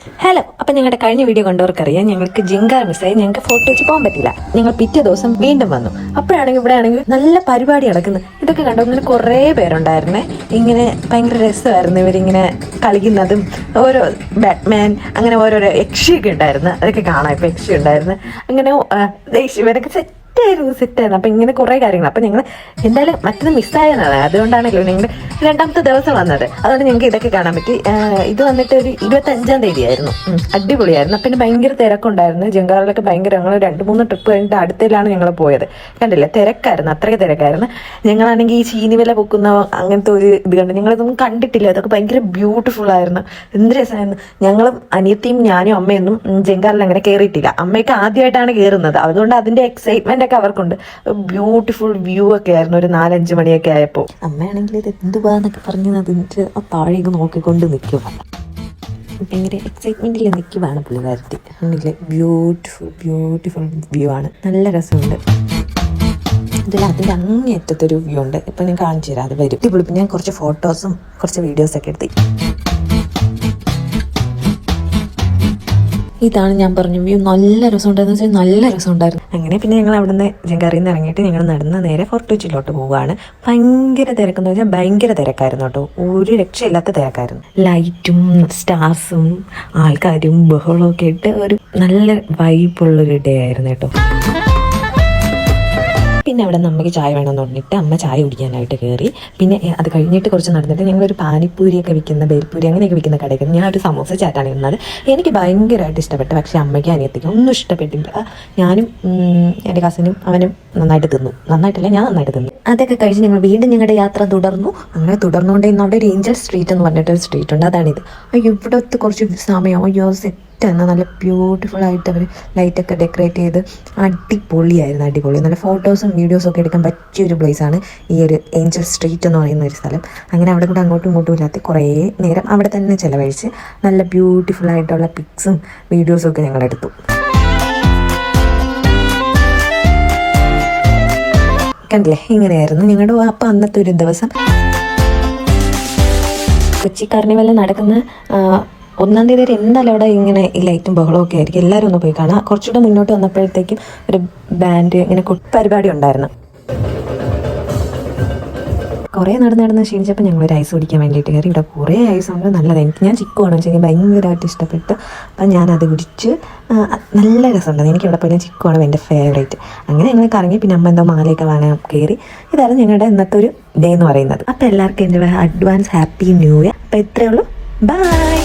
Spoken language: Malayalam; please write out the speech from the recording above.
ഹലോ, അപ്പം ഞങ്ങളുടെ കഴിഞ്ഞ വീഡിയോ കണ്ടവർക്കറിയാം ഞങ്ങൾക്ക് ജിങ്കാർ മിസ്സായി, ഞങ്ങൾക്ക് ഫോട്ടോ വെച്ച് പോകാൻ പറ്റില്ല. ഞങ്ങൾ പിറ്റേ ദിവസം വീണ്ടും വന്നു. അപ്പോഴാണെങ്കിൽ ഇവിടെ ആണെങ്കിൽ നല്ല പരിപാടി നടക്കുന്നു. ഇതൊക്കെ കണ്ടു ഇങ്ങനെ കുറേ പേരുണ്ടായിരുന്നേ. ഇങ്ങനെ ഭയങ്കര രസമായിരുന്നു ഇവരിങ്ങനെ കളിക്കുന്നതും. ഓരോ ബാറ്റ്മാൻ അങ്ങനെ ഓരോരോ യക്ഷിയൊക്കെ ഉണ്ടായിരുന്നു. അതൊക്കെ കാണാം. ഇപ്പം യക്ഷി ഉണ്ടായിരുന്നു. അങ്ങനെ ഇവരൊക്കെ സെറ്റായിരുന്നു. അപ്പം ഇങ്ങനെ കുറേ കാര്യങ്ങൾ. അപ്പം ഞങ്ങൾ എന്തായാലും മറ്റത് മിസ്സായെന്നാണ്. അതുകൊണ്ടാണല്ലോ ഞങ്ങൾ രണ്ടാമത്തെ ദിവസം വന്നത്. അതുകൊണ്ട് ഞങ്ങൾക്ക് ഇതൊക്കെ കാണാൻ പറ്റി. ഇത് വന്നിട്ട് ഒരു 25-ാം തീയതി ആയിരുന്നു. അടിപൊളിയായിരുന്നു. പിന്നെ ഭയങ്കര തിരക്കുണ്ടായിരുന്നു. ജങ്കാറിലൊക്കെ ഭയങ്കര ഞങ്ങൾ 2-3 ട്രിപ്പ് കഴിഞ്ഞിട്ട് അടുത്തയിലാണ് ഞങ്ങൾ പോയത്. കണ്ടില്ലേ, തിരക്കായിരുന്നു, അത്രയ്ക്ക് തിരക്കായിരുന്നു. ഞങ്ങളാണെങ്കിൽ ഈ ചീനിവില പൊക്കുന്ന അങ്ങനത്തെ ഒരു ഇത് കണ്ട് ഞങ്ങളിതൊന്നും കണ്ടിട്ടില്ല. അതൊക്കെ ഭയങ്കര ബ്യൂട്ടിഫുൾ ആയിരുന്നു. എന്ത് രസമായിരുന്നു. ഞങ്ങളും അനിയത്തിയും ഞാനും അമ്മയൊന്നും ജങ്കാറിൽ അങ്ങനെ കയറിയിട്ടില്ല. അമ്മയൊക്കെ ആദ്യമായിട്ടാണ് കയറുന്നത്. അതുകൊണ്ട് അതിന്റെ എക്സൈറ്റ്മെന്റ് ഒക്കെ അവർക്കുണ്ട്. ബ്യൂട്ടിഫുൾ വ്യൂ ഒക്കെ ആയിരുന്നു. ഒരു 4-5 മണിയൊക്കെ ആയപ്പോൾ അമ്മയാണെങ്കിൽ ഇത് എന്തുവാന്നൊക്കെ പറഞ്ഞ് അതിൻ്റെ താഴേക്ക് നോക്കിക്കൊണ്ട് നിൽക്കും. ഭയങ്കര എക്സൈറ്റ്മെന്റിൽ നിൽക്കുവാണ് പുള്ളിക്കാരത്തി. ആണെങ്കിൽ ബ്യൂട്ടിഫുൾ വ്യൂ ആണ്. നല്ല രസമുണ്ട്. ഇതിൽ അതിൻ്റെ അങ്ങേയറ്റത്തൊരു വ്യൂ ഉണ്ട്. ഇപ്പം ഞാൻ കാണിച്ചു തരാം. അത് വരും. അടിപൊളി. ഞാൻ കുറച്ച് ഫോട്ടോസും കുറച്ച് വീഡിയോസൊക്കെ എടുത്ത്. ഇതാണ് ഞാൻ പറഞ്ഞ വ്യൂ. നല്ല രസമുണ്ടായിരുന്നു വെച്ചാൽ നല്ല രസമുണ്ടായിരുന്നു. അങ്ങനെ പിന്നെ ഞങ്ങൾ അവിടെ നിന്ന് ജങ്കാറിൽ നിന്ന് ഇറങ്ങിയിട്ട് ഞങ്ങൾ നടന്ന് നേരെ ഫോർട്ട് കൊച്ചിയിലോട്ട് പോവുകയാണ്. ഭയങ്കര തിരക്കെന്ന് വെച്ചാൽ ഭയങ്കര തിരക്കായിരുന്നു കേട്ടോ. ഒരു രക്ഷയില്ലാത്ത തിരക്കായിരുന്നു. ലൈറ്റും സ്റ്റാർസും ആൾക്കാരും ബഹളവും ഒക്കെ ഇട്ട് ഒരു നല്ല വൈബുള്ളൊരു ഡേ ആയിരുന്നു കേട്ടോ. പിന്നെ അവിടെ നമുക്ക് ചായ വേണമെന്ന് പറഞ്ഞിട്ട് അമ്മ ചായ കുടിക്കാനായിട്ട് കയറി. പിന്നെ അത് കഴിഞ്ഞിട്ട് കുറച്ച് നടന്നിട്ട് ഞങ്ങളൊരു പാനിപ്പൂരിയൊക്കെ വിൽക്കുന്ന, ബേൽപ്പൂരി അങ്ങനെയൊക്കെ വിൽക്കുന്ന കടയിൽ ഞാൻ ഒരു സമോസ ചാറ്റാണ് ഇരുന്നത്. എനിക്ക് ഭയങ്കരമായിട്ട് ഇഷ്ടപ്പെട്ടു. പക്ഷേ അമ്മയ്ക്ക് അനിയത്തിക്കും ഒന്നും ഇഷ്ടപ്പെട്ടില്ല. ഞാനും എൻ്റെ കസിനും അവനും നന്നായിട്ട് തിന്നു. നന്നായിട്ടില്ല, ഞാൻ നന്നായിട്ട് തിന്നു. അതൊക്കെ കഴിച്ച് ഞങ്ങൾ വീണ്ടും ഞങ്ങളുടെ യാത്ര തുടർന്നു. അങ്ങനെ തുടർന്നുകൊണ്ട് ഇന്ന് അവിടെ ഒരു ഏഞ്ചൽ സ്ട്രീറ്റ് എന്ന് പറഞ്ഞിട്ടൊരു സ്ട്രീറ്റ് ഉണ്ട്. അതാണിത്. ഇവിടുത്തെ കുറച്ച് സമയം എന്നാൽ നല്ല ബ്യൂട്ടിഫുൾ ആയിട്ട് അവർ ലൈറ്റൊക്കെ ഡെക്കറേറ്റ് ചെയ്ത് അടിപൊളിയായിരുന്നു. അടിപൊളി. നല്ല ഫോട്ടോസും വീഡിയോസും ഒക്കെ എടുക്കാൻ പറ്റിയൊരു പ്ലേസാണ് ഈ ഒരു ഏഞ്ചൽ സ്ട്രീറ്റ് എന്ന് പറയുന്ന ഒരു സ്ഥലം. അങ്ങനെ അവിടെ കൂടെ അങ്ങോട്ടും ഇങ്ങോട്ടും ഇല്ലാത്ത കുറേ നേരം അവിടെ തന്നെ ചിലവഴിച്ച് നല്ല ബ്യൂട്ടിഫുൾ ആയിട്ടുള്ള പിക്സും വീഡിയോസും ഒക്കെ ഞങ്ങളെടുത്തു. കണ്ടില്ലേ, ഇങ്ങനെയായിരുന്നു ഞങ്ങളുടെ അപ്പം അന്നത്തെ ഒരു ദിവസം. കൊച്ചി കാർണിവൽ നടക്കുന്ന 1-ാം തീയതി വരെ എന്തായാലും അവിടെ ഇങ്ങനെ ഈ ലൈറ്റും ബഹളവും ഒക്കെ ആയിരിക്കും. എല്ലാവരും ഒന്ന് പോയി കാണാം. കുറച്ചുകൂടെ മുന്നോട്ട് വന്നപ്പോഴത്തേക്കും ഒരു ബാൻഡ് ഇങ്ങനെ പരിപാടി ഉണ്ടായിരുന്നു. കുറേ നടന്ന് ക്ഷീണിച്ചപ്പോൾ ഞങ്ങളൊരു ഐസ് കുടിക്കാൻ വേണ്ടിയിട്ട് കയറി. ഇവിടെ കുറേ ഐസ് ഉണ്ട്. നല്ലത്. ഞാൻ ചിക്കുവാണ് വെച്ചാൽ ഭയങ്കരമായിട്ട് ഇഷ്ടപ്പെട്ടു. അപ്പം ഞാനത് കുടിച്ച് നല്ല രസമുണ്ടായിരുന്നു. എനിക്ക് ഇവിടെ പോയാൽ ചിക്കുവാണ് എൻ്റെ ഫേവറേറ്റ്. അങ്ങനെ ഞങ്ങൾ കറങ്ങി. പിന്നെ അമ്മ എന്തോ മാലയൊക്കെ വാങ്ങാൻ കയറി. ഇതായിരുന്നു ഞങ്ങളുടെ ഇന്നത്തെ ഒരു ഡേ എന്ന് പറയുന്നത്. അപ്പോൾ എല്ലാവർക്കും എൻ്റെ അഡ്വാൻസ് ഹാപ്പി ന്യൂ ഇയർ. അപ്പോൾ ഇത്രയേ ഉള്ളൂ. ബൈ.